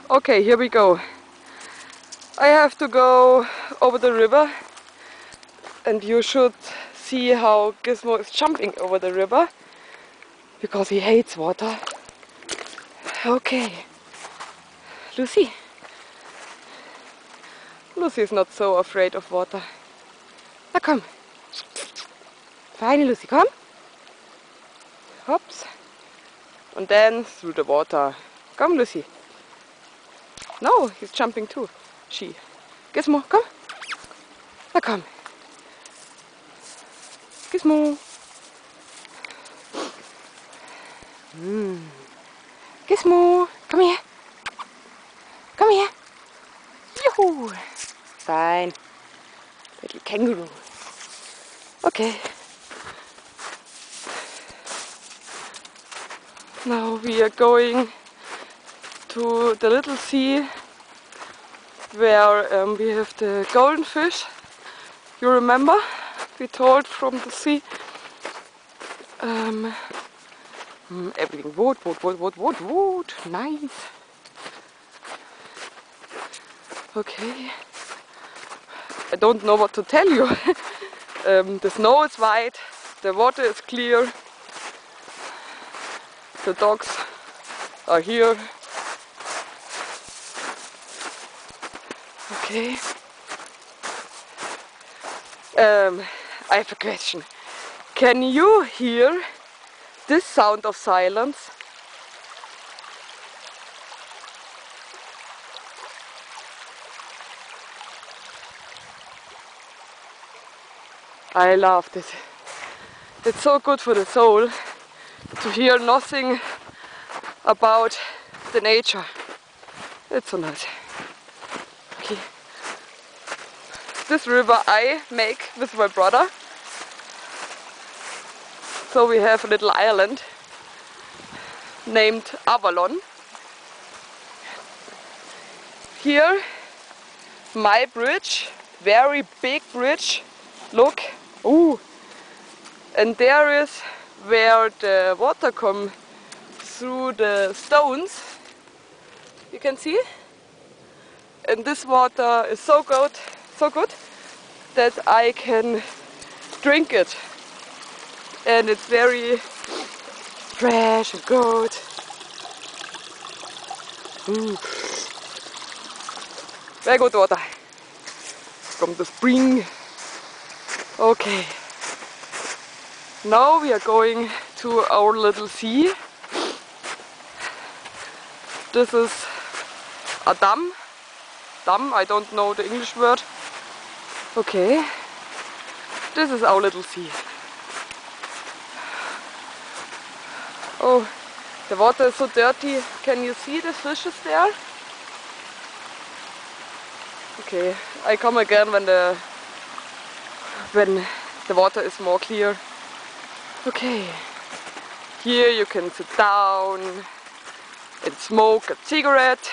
Okay, here we go. I have to go over the river and you should see how Gizmo is jumping over the river because he hates water. Okay, Lucy. Lucy is not so afraid of water. Na komm. Feine Lucy, komm. Hops. And then through the water. Come Lucy. No, he's jumping too. She. Gizmo, komm. Na komm. Gizmo. Gizmo, come here. Come here. Yoo-hoo. Fine. Little kangaroo. Okay. Now we are going to the little sea where we have the golden fish. You remember? We told from the sea. Everything wood. Nice. Okay. I don't know what to tell you. The snow is white, the water is clear, the dogs are here. Okay. I have a question. Can you hear this sound of silence? I love this. It's so good for the soul to hear nothing about the nature. It's so nice. Okay. This river I make with my brother. So we have a little island named Avalon. Here my bridge, very big bridge. Look. Ooh. And there is where the water comes through the stones. You can see? And this water is so good that I can drink it. And it's very fresh and good. Very good water from the spring. Okay. Now we are going to our little sea. This is a dam. Dam, I don't know the English word. Okay. This is our little sea. Oh, the water is so dirty. Can you see the fishes there? Okay, I come again when the water is more clear. Okay, here you can sit down and smoke a cigarette.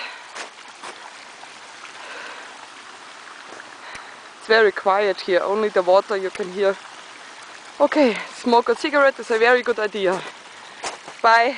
It's very quiet here, only the water you can hear. Okay, smoke a cigarette is a very good idea. Bye.